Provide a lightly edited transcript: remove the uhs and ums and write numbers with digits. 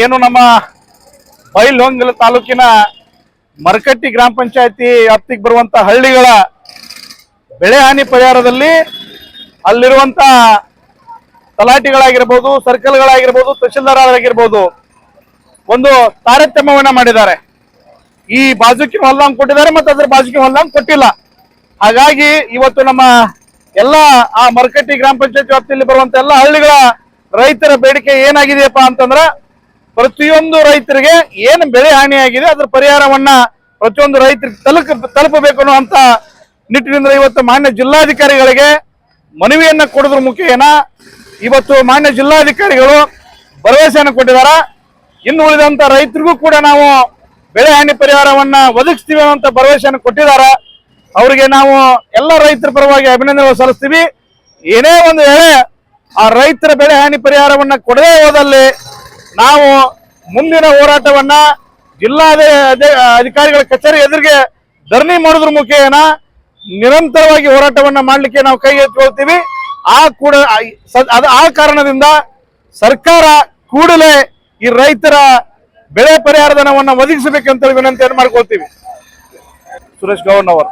ಏನು ನಮ್ಮ ಬೈಲಹೊಂಗಲ ತಾಲೂಕಿನ ಮರಕಟ್ಟಿ ಗ್ರಾಮ ಪಂಚಾಯತಿ ವ್ಯಾಪ್ತಿಗೆ ಬರುವಂತ ಹಳ್ಳಿಗಳ ಬೆಳೆ ಹಾನಿ ಪರಿಹಾರದಲ್ಲಿ ಅಲ್ಲಿರುವಂತ ತಲಾಟಿಗಳಾಗಿರ್ಬೋದು, ಸರ್ಕಲ್ಗಳಾಗಿರ್ಬೋದು, ತಹಶೀಲ್ದಾರ್ ಆಗಿರ್ಬೋದು ಒಂದು ತಾರತಮ್ಯವನ್ನ ಮಾಡಿದ್ದಾರೆ. ಈ ಬಾಜುಕಿ ಹೊಲ್ದಂಗ್ ಕೊಟ್ಟಿದ್ದಾರೆ ಮತ್ತು ಅದ್ರ ಬಾಜುಕಿ ಹೊಲ್ದಂಗ್ ಕೊಟ್ಟಿಲ್ಲ. ಹಾಗಾಗಿ ಇವತ್ತು ನಮ್ಮ ಎಲ್ಲ ಆ ಮರಕಟ್ಟಿ ಗ್ರಾಮ ಪಂಚಾಯತ್ ವ್ಯಾಪ್ತಿಯಲ್ಲಿ ಬರುವಂತ ಎಲ್ಲ ಹಳ್ಳಿಗಳ ರೈತರ ಬೇಡಿಕೆ ಏನಾಗಿದೆಯಪ್ಪ ಅಂತಂದ್ರ, ಪ್ರತಿಯೊಂದು ರೈತರಿಗೆ ಏನು ಬೆಳೆ ಹಾನಿಯಾಗಿದೆ ಅದ್ರ ಪರಿಹಾರವನ್ನ ಪ್ರತಿಯೊಂದು ರೈತರಿಗೆ ತಲುಪಬೇಕು ಅನ್ನುವಂತ ನಿಟ್ಟಿನಿಂದ ಇವತ್ತು ಮಾನ್ಯ ಜಿಲ್ಲಾಧಿಕಾರಿಗಳಿಗೆ ಮನವಿಯನ್ನ ಕೊಡೋದ್ರ ಮುಖೇನ ಇವತ್ತು ಮಾನ್ಯ ಜಿಲ್ಲಾಧಿಕಾರಿಗಳು ಭರವಸೆಯನ್ನು ಕೊಟ್ಟಿದ್ದಾರೆ. ಇನ್ನು ಉಳಿದಂತ ರೈತರಿಗೂ ಕೂಡ ನಾವು ಬೆಳೆ ಹಾನಿ ಪರಿಹಾರವನ್ನ ಒದಗಿಸ್ತೀವಿ ಅನ್ನುವಂತ ಭರವಸೆಯನ್ನು ಕೊಟ್ಟಿದ್ದಾರೆ. ಅವರಿಗೆ ನಾವು ಎಲ್ಲ ರೈತರ ಪರವಾಗಿ ಅಭಿನಂದನೆ ಸಲ್ಲಿಸ್ತೀವಿ. ಏನೇ ಒಂದು ವೇಳೆ ಆ ರೈತರ ಬೆಳೆ ಹಾನಿ ಪರಿಹಾರವನ್ನ ಕೊಡದೇ ಹೋದಲ್ಲಿ ನಾವು ಮುಂದಿನ ಹೋರಾಟವನ್ನ ಜಿಲ್ಲಾ ಅಧಿಕಾರಿಗಳ ಕಚೇರಿ ಎದುರಿಗೆ ಧರಣಿ ಮಾಡೋದ್ರ ಮುಖೇನ ನಿರಂತರವಾಗಿ ಹೋರಾಟವನ್ನ ಮಾಡಲಿಕ್ಕೆ ನಾವು ಕೈ ಎತ್ತಿಕೊಳ್ತೀವಿ. ಆ ಕಾರಣದಿಂದ ಸರ್ಕಾರ ಕೂಡಲೇ ಈ ರೈತರ ಬೆಳೆ ಪರಿಹಾರ ಧನವನ್ನು ಒದಗಿಸಬೇಕಂತ ವಿನಂತಿಯನ್ನು ಮಾಡ್ಕೊಳ್ತೀವಿ. ಸುರೇಶ್ ಗೌಡ್ ಅವರು